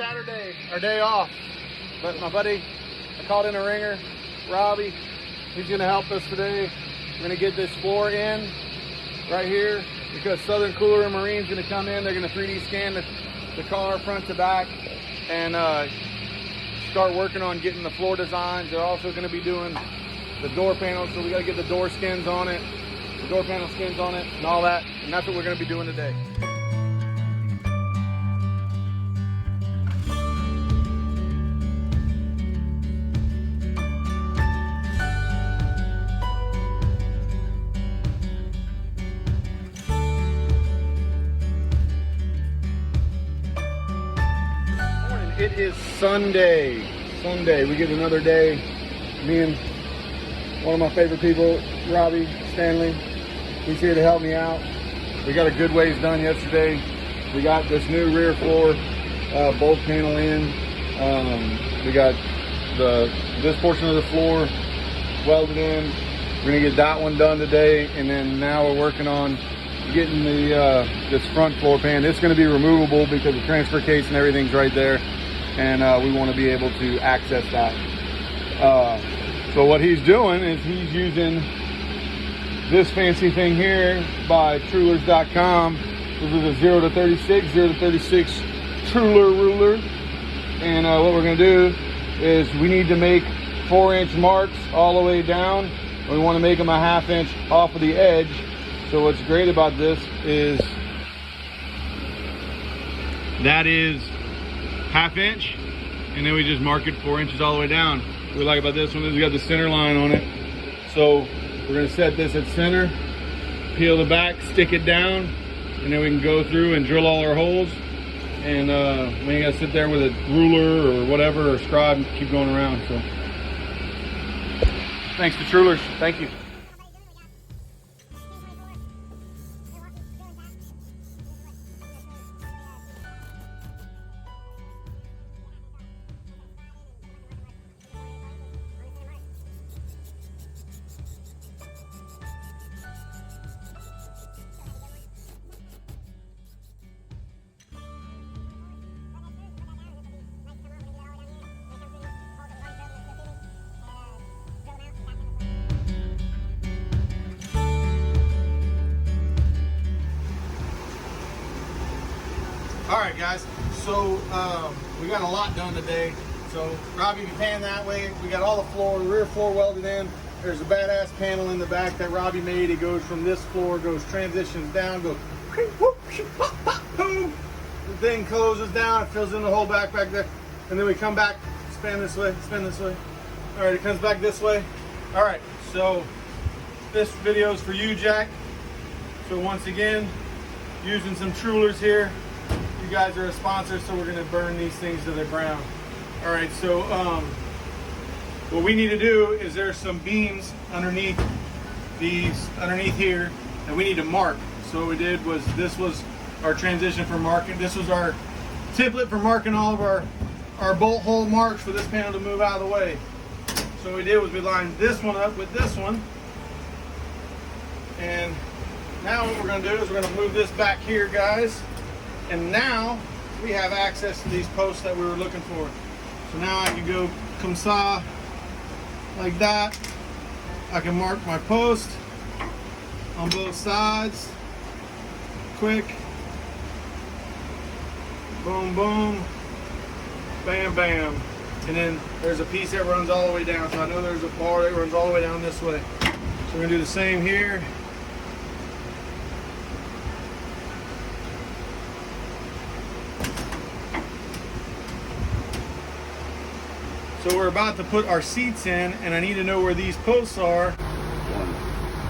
Saturday, our day off. But my buddy, I called in a ringer, Robbie. He's gonna help us today. We're gonna get this floor in right here because Southern Cooler and Marine's gonna come in. They're gonna 3D scan the car front to back and start working on getting the floor designs. They're also gonna be doing the door panels, so we gotta get the door skins on it, the door panel skins on it, and all that. And that's what we're gonna be doing today. It is Sunday. We get another day. Me and one of my favorite people, Robbie Stanley, he's here to help me out. We got a good ways done yesterday. We got this new rear floor bolt panel in. We got this portion of the floor welded in. We're gonna get that one done today, and then now we're working on getting the this front floor pan. It's gonna be removable because the transfer case and everything's right there. And we want to be able to access that. So what he's doing is he's using this fancy thing here by Trulers.com. This is a 0 to 36 Truler ruler. And what we're going to do is we need to make 4-inch marks all the way down. We want to make them a 1/2 inch off of the edge. So what's great about this is that is 1/2 inch, and then we just mark it 4 inches all the way down. What we like about this one is we got the center line on it. So we're gonna set this at center, peel the back, stick it down, and then we can go through and drill all our holes. And we ain't gotta sit there with a ruler or whatever, or scribe, and keep going around. So thanks to Trulers, thank you. All right, guys, so we got a lot done today. So Robbie, you pan that way. We got all the floor, the rear floor welded in. There's a badass panel in the back that Robbie made. It goes from this floor, goes transitions down, goes whoop, pop, pop, boom. The thing closes down, it fills in the whole back there. And then we come back, spin this way, spin this way. All right, it comes back this way. All right, so this video is for you, Jack. So once again, using some Trulers here. You guys are a sponsor, so we're gonna burn these things to the ground. All right, so what we need to do is there's some beams underneath here that we need to mark. So what we did was, this was our transition for marking. This was our template for marking all of our bolt hole marks for this panel to move out of the way. So what we did was we lined this one up with this one. And now what we're gonna do is we're gonna move this back here, guys. And now we have access to these posts that we were looking for. So now I can go comme ça, like that. I can mark my post on both sides. Quick. Boom, boom. Bam, bam. And then there's a piece that runs all the way down. So I know there's a bar that runs all the way down this way. So we're gonna do the same here. So we're about to put our seats in, and I need to know where these posts are.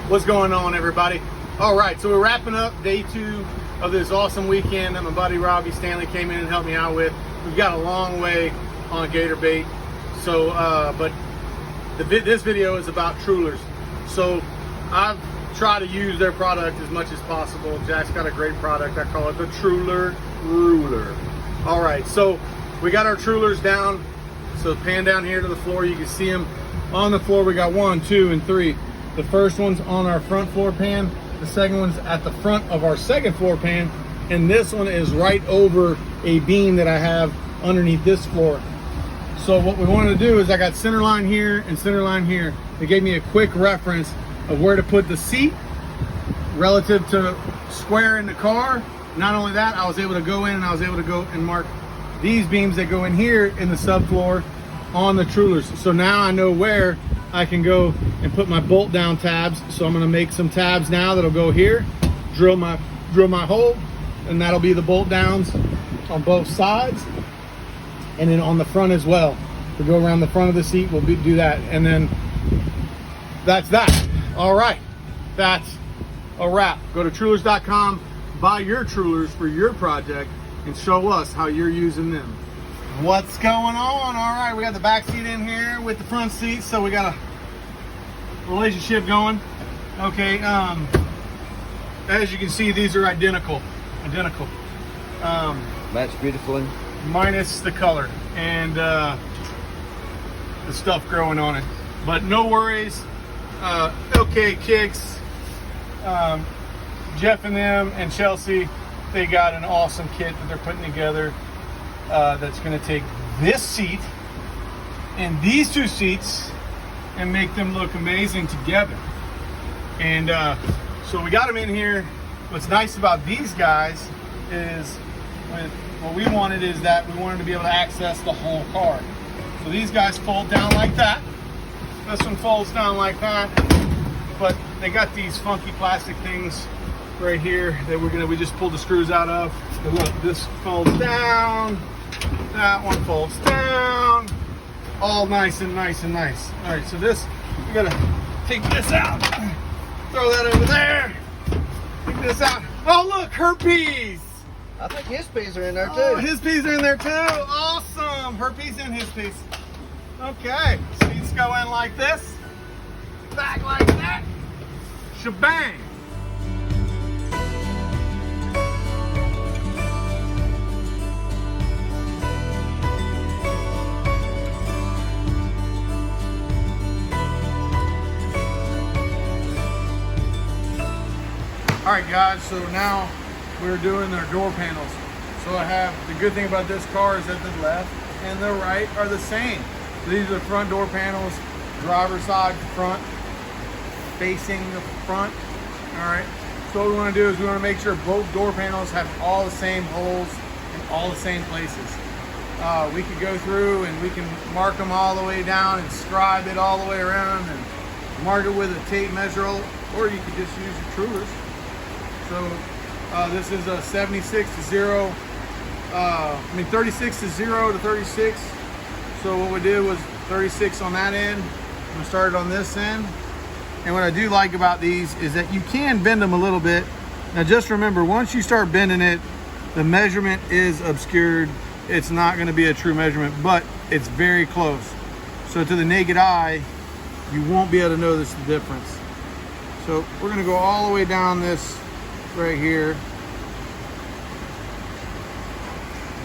What's going on, everybody? All right, so we're wrapping up day 2 of this awesome weekend that my buddy Robbie Stanley came in and helped me out with. We've got a long way on Gator Bait. So, but this video is about Trulers. So I've tried to use their product as much as possible. Jack's got a great product. I call it the Truler Ruler. All right, so we got our Trulers down. So pan down here to the floor, you can see them on the floor. We got 1, 2, and 3. The first one's on our front floor pan. The second one's at the front of our second floor pan. And this one is right over a beam that I have underneath this floor. So what we wanted to do is I got center line here and center line here. They gave me a quick reference of where to put the seat relative to square in the car. Not only that, I was able to go in and I was able to go and mark these beams that go in here in the subfloor on the Trulers. So now I know where I can go and put my bolt down tabs. So I'm gonna make some tabs now that'll go here, drill my hole, and that'll be the bolt downs on both sides. And then on the front as well. To go around the front of the seat, we'll do that. And then that's that. All right, that's a wrap. Go to Trulers.com, buy your Trulers for your project, and show us how you're using them. What's going on? All right, we got the back seat in here with the front seat, so we got a relationship going. Okay, as you can see, these are identical. Match beautifully. Minus the color and the stuff growing on it, but no worries. Okay, kicks. Jeff and them and Chelsea, they got an awesome kit that they're putting together that's going to take this seat and these two seats and make them look amazing together. And so we got them in here. What's nice about these guys is what we wanted is that we wanted to be able to access the whole car. So these guys fold down like that. This one folds down like that. But they got these funky plastic things right here that we just pulled the screws out of. And look, this folds down. That one folds down. All nice and nice and nice. All right, so this, we gotta take this out. Throw that over there. Take this out. Oh, look, her peas. I think his peas are in there too. Oh, his peas are in there too. Awesome. Her piece and his piece. Okay. Seats go in like this. Back like that. Shebang. All right, guys. So now we're doing their door panels. So I have, the good thing about this car is that the left and the right are the same. So these are the front door panels, driver's side front, facing the front. All right, so what we want to do is we want to make sure both door panels have all the same holes in all the same places. We could go through and we can mark them all the way down and scribe it all the way around and mark it with a tape measure, or you could just use your Trulers. So this is a 76 to 0, 36 to 0 to 36. So what we did was 36 on that end. We started on this end. And what I do like about these is that you can bend them a little bit. Now just remember, once you start bending it, the measurement is obscured. It's not gonna be a true measurement, but it's very close. So to the naked eye, you won't be able to notice the difference. So we're gonna go all the way down this right here.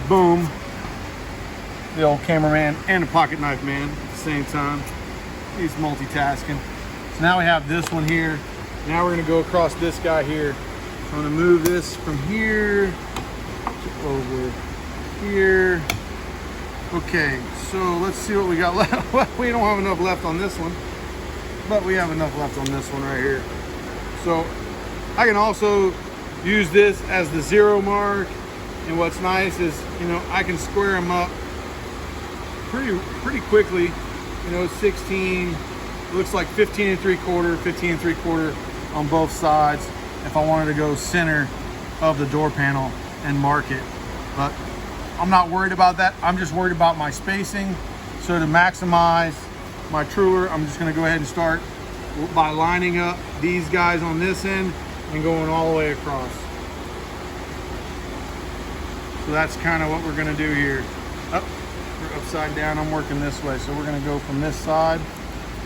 Boom. The old cameraman and a pocket knife man at the same time. He's multitasking. So now we have this one here. Now we're gonna go across this guy here. So I'm gonna move this from here to over here. Okay, so let's see what we got left. We don't have enough left on this one, but we have enough left on this one right here. So I can also use this as the 0 mark. And what's nice is, you know, I can square them up pretty quickly. You know, 16, it looks like 15 3/4 on both sides if I wanted to go center of the door panel and mark it. But I'm not worried about that. I'm just worried about my spacing. So to maximize my Truler, I'm just gonna go ahead and start by lining up these guys on this end and going all the way across. So that's kind of what we're gonna do here. We're upside down, I'm working this way. So we're gonna go from this side.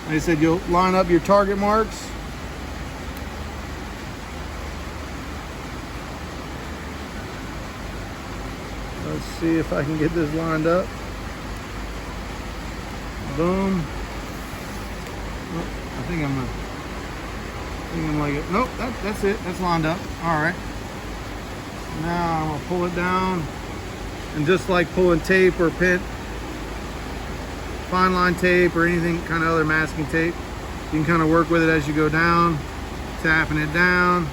They said you'll line up your target marks. Let's see if I can get this lined up. Boom. Oh, I think I'm like it. Nope, that's it. That's lined up. All right. Now I'm gonna pull it down And just like pulling tape or fine line tape or anything kind of other masking tape, you can kind of work with it as you go down, tapping it down.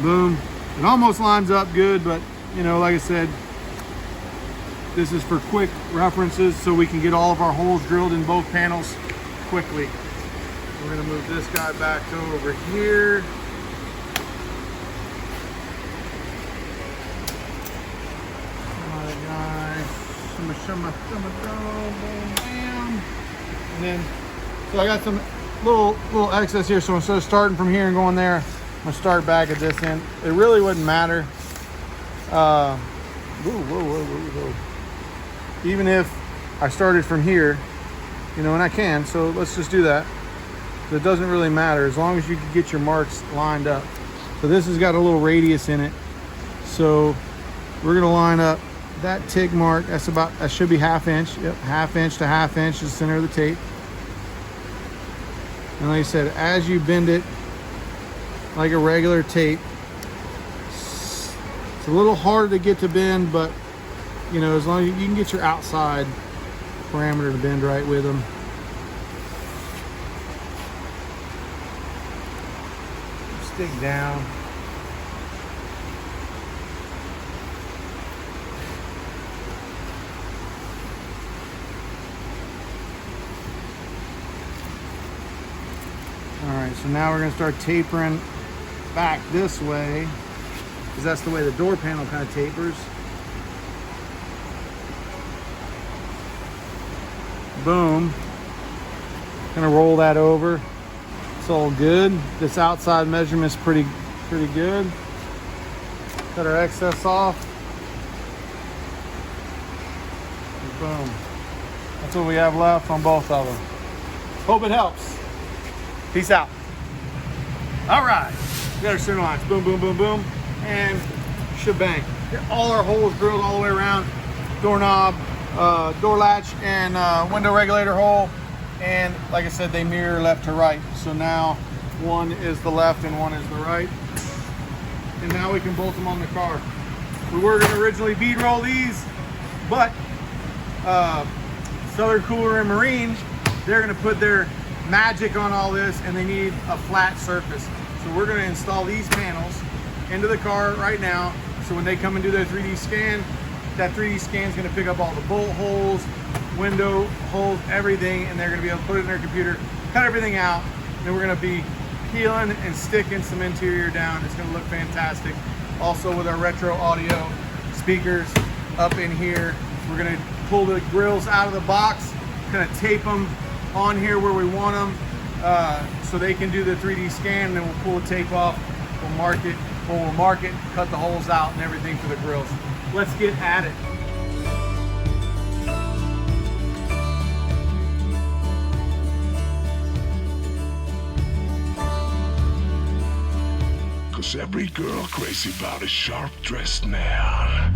Boom. It almost lines up good, but you know, like I said, this is for quick references so we can get all of our holes drilled in both panels quickly. We're gonna move this guy back to over here. And then, so I got some little excess here, so instead of starting from here and going there, I'm gonna start back at this end. It really wouldn't matter. Whoa. Even if I started from here, you know, and I can, so let's just do that. So it doesn't really matter as long as you can get your marks lined up. So this has got a little radius in it. So we're gonna line up that tick mark. That should be 1/2 inch. Yep, 1/2 inch to 1/2 inch is the center of the tape. And like I said, as you bend it like a regular tape, it's a little harder to get to bend, but you know, as long as you can get your outside parameter to bend right with them. Stick down. All right, so now we're gonna start tapering back this way, because that's the way the door panel kind of tapers. Boom. Gonna roll that over. It's all good. This outside measurement's pretty good. Cut our excess off. And boom. That's what we have left on both of them. Hope it helps. Peace out. All right, we got our center lines. Boom, boom, boom, boom, and shebang. Get all our holes drilled all the way around. Doorknob, door latch, and window regulator hole. And like I said, they mirror left to right. So now one is the left and one is the right. And now we can bolt them on the car. We were gonna originally bead roll these, but Southern Cooler and Marine, they're gonna put their magic on all this, and they need a flat surface. So we're gonna install these panels into the car right now. So when they come and do their 3D scan, that 3D scan is gonna pick up all the bolt holes, window holes, everything, and they're gonna be able to put it in their computer, cut everything out, and then we're gonna be peeling and sticking some interior down. It's gonna look fantastic. Also with our retro audio speakers up in here, we're gonna pull the grills out of the box, kind of tape them on here where we want them, so they can do the 3D scan, and then we'll pull the tape off, we'll mark it, cut the holes out and everything for the grills. Let's get at it. Cause every girl crazy about a sharp-dressed man.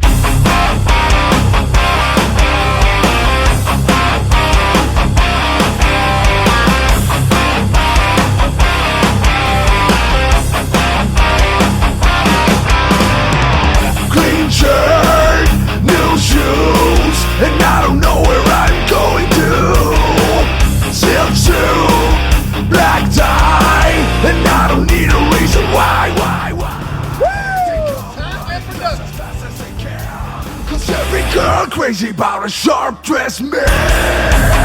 Clean shirt, new shoes, and I don't know where I'm going to. Silk suit, black tie, and I don't need a reason why. Cause every girl crazy about a sharp-dressed man.